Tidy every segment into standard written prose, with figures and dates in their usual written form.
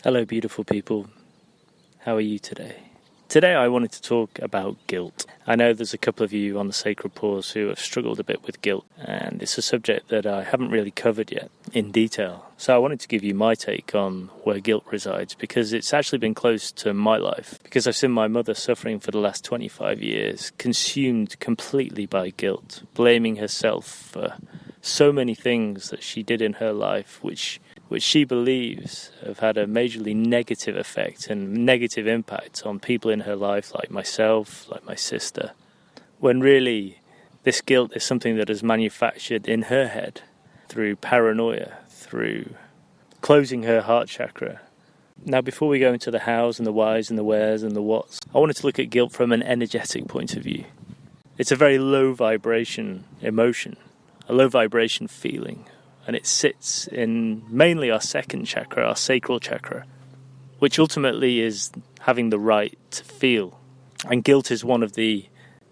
Hello, beautiful people. How are you today? Today I wanted to talk about guilt. I know there's a couple of you on the Sacred Pause who have struggled a bit with guilt, and it's a subject that I haven't really covered yet in detail. So I wanted to give you my take on where guilt resides, because it's actually been close to my life, because I've seen my mother suffering for the last 25 years, consumed completely by guilt, blaming herself for so many things that she did in her life, which she believes have had a majorly negative effect and negative impact on people in her life, like myself, like my sister, when really this guilt is something that is manufactured in her head through paranoia, through closing her heart chakra. Now, before we go into the hows and the whys and the wheres and the whats, I wanted to look at guilt from an energetic point of view. It's a very low vibration emotion, a low vibration feeling. And it sits in mainly our second chakra, our sacral chakra, which ultimately is having the right to feel. And guilt is one of the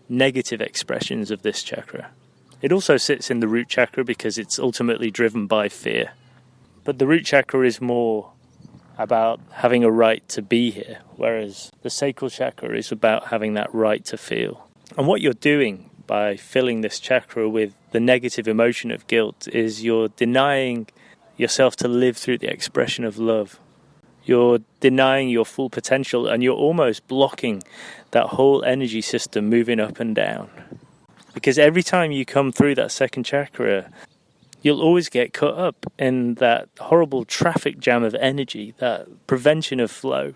negative expressions of this chakra. It also sits in the root chakra because it's ultimately driven by fear. But the root chakra is more about having a right to be here, whereas the sacral chakra is about having that right to feel. And what you're doing by filling this chakra with the negative emotion of guilt is you're denying yourself to live through the expression of love. You're denying your full potential, and you're almost blocking that whole energy system moving up and down. Because every time you come through that second chakra, you'll always get caught up in that horrible traffic jam of energy, that prevention of flow.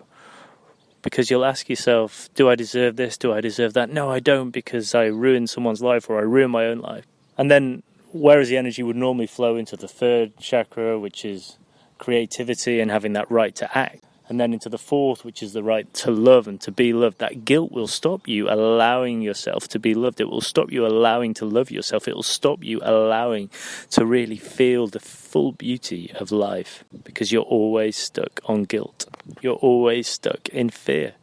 Because you'll ask yourself, do I deserve this? Do I deserve that? No, I don't, because I ruined someone's life or I ruined my own life. And then, whereas the energy would normally flow into the third chakra, which is creativity and having that right to act, and then into the fourth, which is the right to love and to be loved, that guilt will stop you allowing yourself to be loved. It will stop you allowing to love yourself. It will stop you allowing to really feel the full beauty of life, because you're always stuck on guilt. You're always stuck in fear.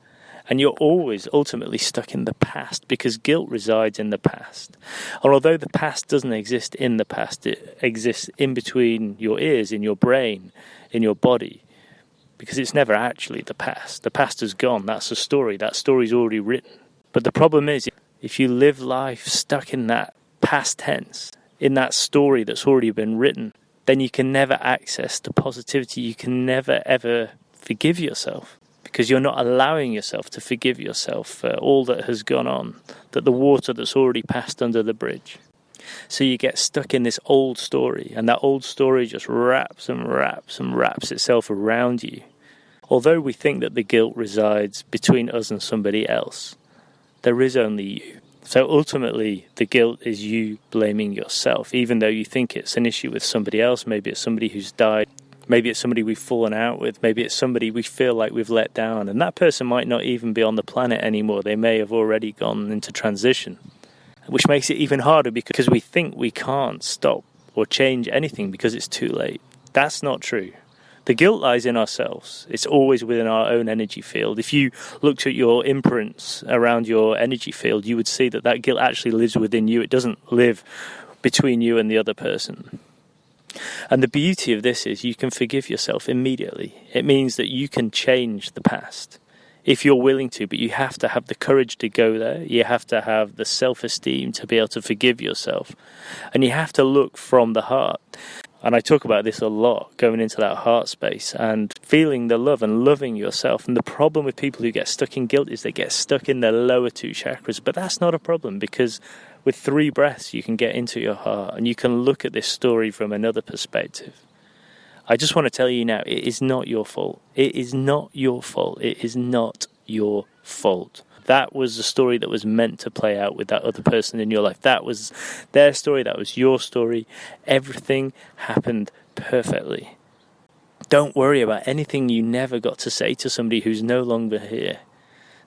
And you're always ultimately stuck in the past, because guilt resides in the past. And although the past doesn't exist in the past, it exists in between your ears, in your brain, in your body. Because it's never actually the past. The past is gone. That's a story. That story's already written. But the problem is, if you live life stuck in that past tense, in that story that's already been written, then you can never access the positivity. You can never, ever forgive yourself, because you're not allowing yourself to forgive yourself for all that has gone on, that the water that's already passed under the bridge. So you get stuck in this old story, and that old story just wraps and wraps and wraps itself around you. Although we think that the guilt resides between us and somebody else, there is only you. So ultimately, the guilt is you blaming yourself, even though you think it's an issue with somebody else. Maybe it's somebody who's died. Maybe it's somebody we've fallen out with. Maybe it's somebody we feel like we've let down. And that person might not even be on the planet anymore. They may have already gone into transition, which makes it even harder because we think we can't stop or change anything because it's too late. That's not true. The guilt lies in ourselves. It's always within our own energy field. If you looked at your imprints around your energy field, you would see that that guilt actually lives within you. It doesn't live between you and the other person. And the beauty of this is you can forgive yourself immediately. It means that you can change the past if you're willing to, but you have to have the courage to go there. You have to have the self-esteem to be able to forgive yourself. And you have to look from the heart. And I talk about this a lot, going into that heart space and feeling the love and loving yourself. And the problem with people who get stuck in guilt is they get stuck in their lower two chakras. But that's not a problem, because with 3 breaths you can get into your heart and you can look at this story from another perspective. I just want to tell you now, it is not your fault. It is not your fault. It is not your fault. That was the story that was meant to play out with that other person in your life. That was their story. That was your story. Everything happened perfectly. Don't worry about anything you never got to say to somebody who's no longer here.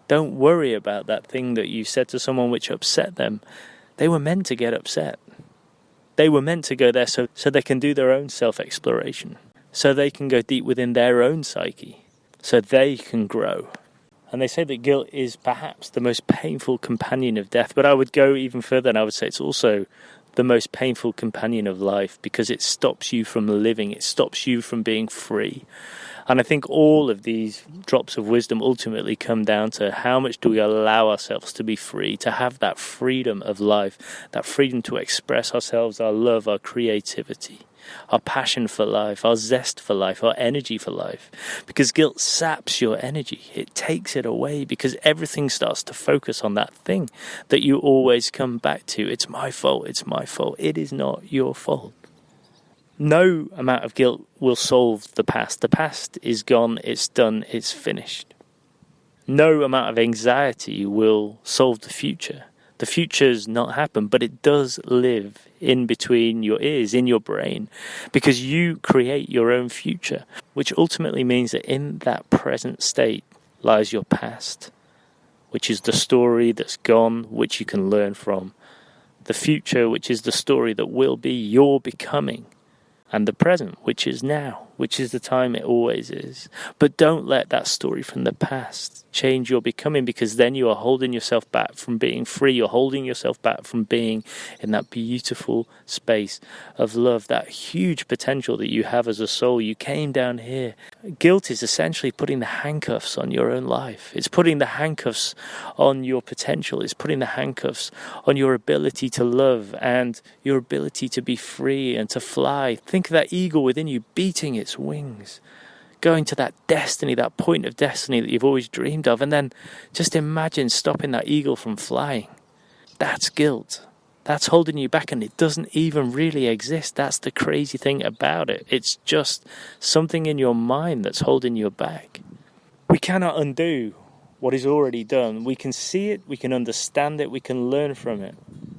Don't worry about that thing that you said to someone which upset them. They were meant to get upset. They were meant to go there so they can do their own self-exploration, so they can go deep within their own psyche, so they can grow. And they say that guilt is perhaps the most painful companion of death, but I would go even further and I would say it's also the most painful companion of life, because it stops you from living, it stops you from being free. And I think all of these drops of wisdom ultimately come down to how much do we allow ourselves to be free, to have that freedom of life, that freedom to express ourselves, our love, our creativity, our passion for life, our zest for life, our energy for life. Because guilt saps your energy. It takes it away because everything starts to focus on that thing that you always come back to. It's my fault. It's my fault. It is not your fault. No amount of guilt will solve the past. The past is gone. It's done. It's finished. No amount of anxiety will solve the future. The future's not happened, but it does live in between your ears, in your brain, because you create your own future, which ultimately means that in that present state lies your past, which is the story that's gone, which you can learn from. The future, which is the story that will be your becoming. And the present, which is now, which is the time it always is. But don't let that story from the past change your becoming, because then you are holding yourself back from being free. You're holding yourself back from being in that beautiful space of love, that huge potential that you have as a soul. You came down here. Guilt is essentially putting the handcuffs on your own life. It's putting the handcuffs on your potential. It's putting the handcuffs on your ability to love and your ability to be free and to fly. Think of that eagle within you beating its wings, going to that destiny, that point of destiny that you've always dreamed of, and then just imagine stopping that eagle from flying. That's guilt. That's holding you back, and it doesn't even really exist. That's the crazy thing about it. It's just something in your mind that's holding you back. We cannot undo what is already done. We can see it, we can understand it, we can learn from it.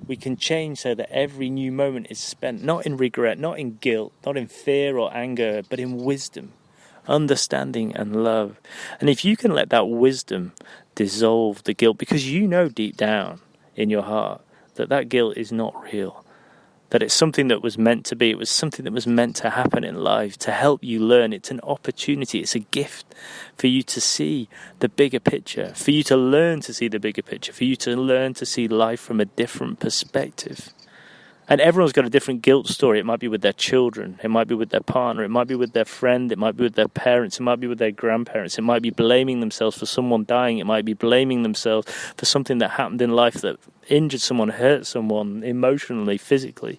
We can change so that every new moment is spent not in regret, not in guilt, not in fear or anger, but in wisdom, understanding and love. And if you can let that wisdom dissolve the guilt, because you know deep down in your heart that that guilt is not real, that it's something that was meant to be, it was something that was meant to happen in life to help you learn. It's an opportunity, it's a gift for you to see the bigger picture, for you to learn to see the bigger picture, for you to learn to see life from a different perspective. And everyone's got a different guilt story. It might be with their children, it might be with their partner, it might be with their friend, it might be with their parents, it might be with their grandparents, it might be blaming themselves for someone dying, it might be blaming themselves for something that happened in life that injured someone, hurt someone emotionally, physically.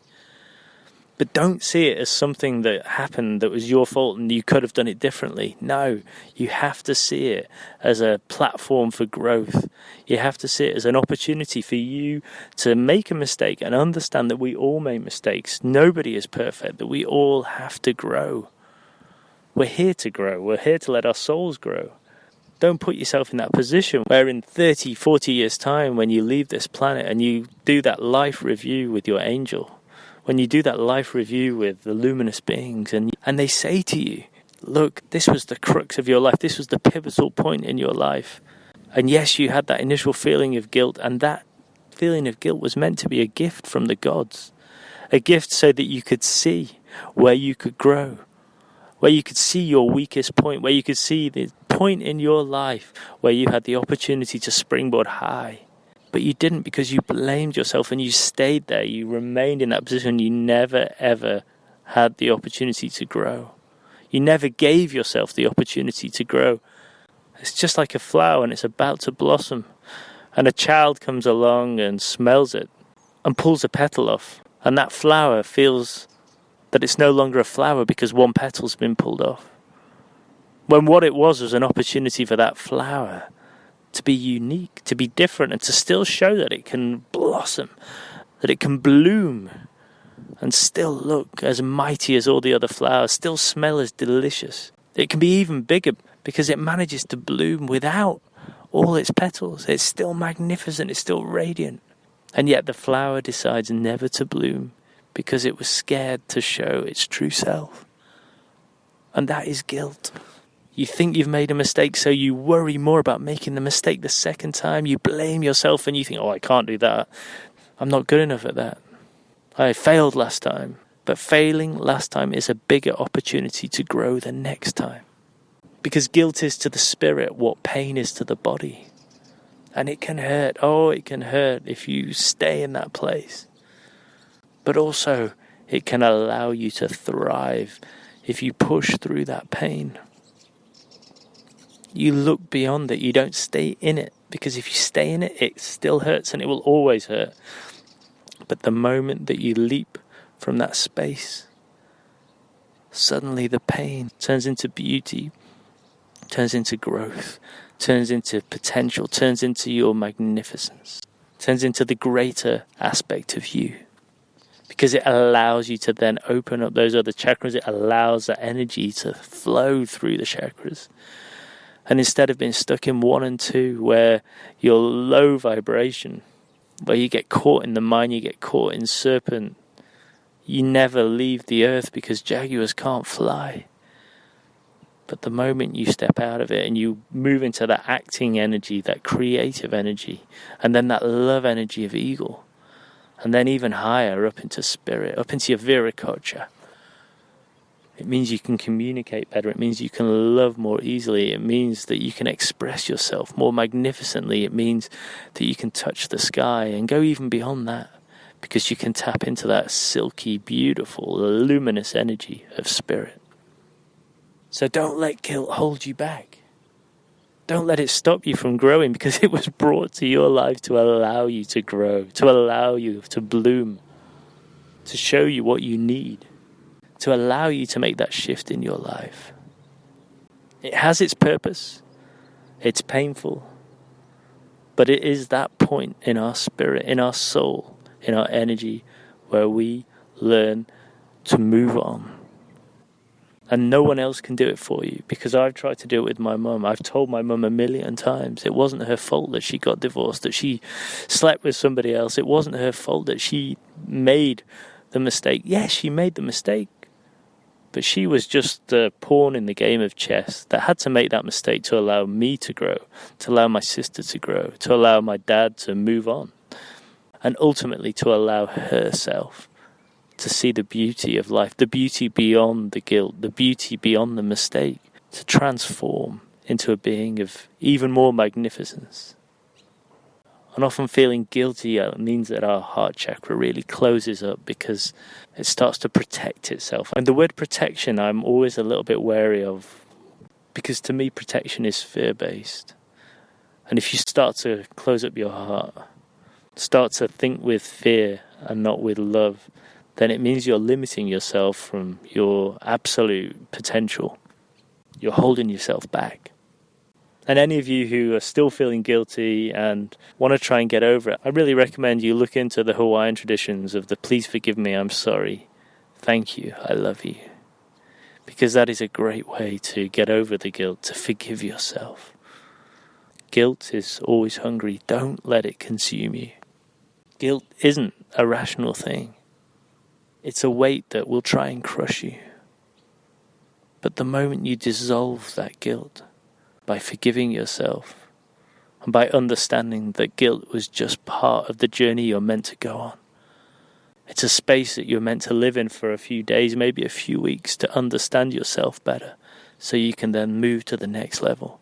But don't see it as something that happened that was your fault and you could have done it differently. No, you have to see it as a platform for growth. You have to see it as an opportunity for you to make a mistake and understand that we all make mistakes. Nobody is perfect, that we all have to grow. We're here to grow. We're here to let our souls grow. Don't put yourself in that position where in 30, 40 years' time, when you leave this planet and you do that life review with your angel, when you do that life review with the luminous beings and they say to you, look, this was the crux of your life, this was the pivotal point in your life. And yes, you had that initial feeling of guilt, and that feeling of guilt was meant to be a gift from the gods. A gift so that you could see where you could grow, where you could see your weakest point, where you could see the point in your life where you had the opportunity to springboard high. But you didn't, because you blamed yourself and you stayed there. You remained in that position. You never, ever had the opportunity to grow. You never gave yourself the opportunity to grow. It's just like a flower and it's about to blossom. And a child comes along and smells it and pulls a petal off. And that flower feels that it's no longer a flower because one petal's been pulled off. When what it was an opportunity for that flower to be unique, to be different, and to still show that it can blossom, that it can bloom, and still look as mighty as all the other flowers, still smell as delicious. It can be even bigger because it manages to bloom without all its petals. It's still magnificent, it's still radiant. And yet the flower decides never to bloom because it was scared to show its true self. And that is guilt. You think you've made a mistake, so you worry more about making the mistake the second time. You blame yourself and you think, oh, I can't do that. I'm not good enough at that. I failed last time. But failing last time is a bigger opportunity to grow the next time. Because guilt is to the spirit what pain is to the body. And it can hurt. Oh, it can hurt if you stay in that place. But also, it can allow you to thrive if you push through that pain. You look beyond it. You don't stay in it, because if you stay in it, it still hurts and it will always hurt. But the moment that you leap from that space, suddenly the pain turns into beauty, turns into growth, turns into potential, turns into your magnificence, turns into the greater aspect of you. Because it allows you to then open up those other chakras. It allows that energy to flow through the chakras. And instead of being stuck in 1 and 2, where you're low vibration, where you get caught in the mind, you get caught in serpent, you never leave the earth because jaguars can't fly. But the moment you step out of it and you move into that acting energy, that creative energy, and then that love energy of eagle, and then even higher up into spirit, up into your viracocha, it means you can communicate better. It means you can love more easily. It means that you can express yourself more magnificently. It means that you can touch the sky and go even beyond that, because you can tap into that silky, beautiful, luminous energy of spirit. So don't let guilt hold you back. Don't let it stop you from growing, because it was brought to your life to allow you to grow, to allow you to bloom, to show you what you need, to allow you to make that shift in your life. It has its purpose. It's painful. But it is that point in our spirit, in our soul, in our energy, where we learn to move on. And no one else can do it for you, because I've tried to do it with my mum. I've told my mum 1,000,000 times it wasn't her fault that she got divorced, that she slept with somebody else. It wasn't her fault that she made the mistake. Yes, she made the mistake. But she was just a pawn in the game of chess that had to make that mistake to allow me to grow, to allow my sister to grow, to allow my dad to move on, and ultimately to allow herself to see the beauty of life, the beauty beyond the guilt, the beauty beyond the mistake, to transform into a being of even more magnificence. And often feeling guilty means that our heart chakra really closes up, because it starts to protect itself. And the word protection I'm always a little bit wary of, because to me protection is fear-based. And if you start to close up your heart, start to think with fear and not with love, then it means you're limiting yourself from your absolute potential. You're holding yourself back. And any of you who are still feeling guilty and want to try and get over it, I really recommend you look into the Hawaiian traditions of the please forgive me, I'm sorry, thank you, I love you. Because that is a great way to get over the guilt, to forgive yourself. Guilt is always hungry. Don't let it consume you. Guilt isn't a rational thing. It's a weight that will try and crush you. But the moment you dissolve that guilt, by forgiving yourself, and by understanding that guilt was just part of the journey you're meant to go on. It's a space that you're meant to live in for a few days, maybe a few weeks, to understand yourself better, so you can then move to the next level.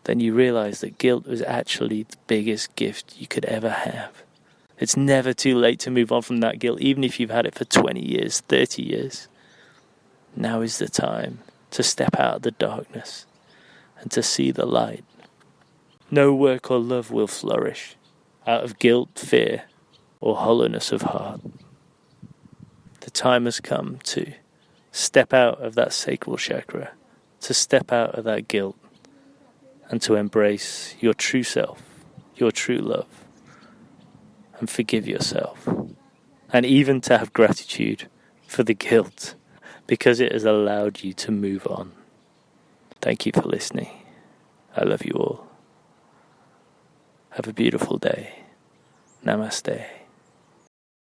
Then you realize that guilt was actually the biggest gift you could ever have. It's never too late to move on from that guilt, even if you've had it for 20 years, 30 years. Now is the time to step out of the darkness and to see the light. No work or love will flourish out of guilt, fear, or hollowness of heart. The time has come to step out of that sacral chakra, to step out of that guilt, and to embrace your true self, your true love, and forgive yourself. And even to have gratitude for the guilt, because it has allowed you to move on. Thank you for listening. I love you all. Have a beautiful day. Namaste.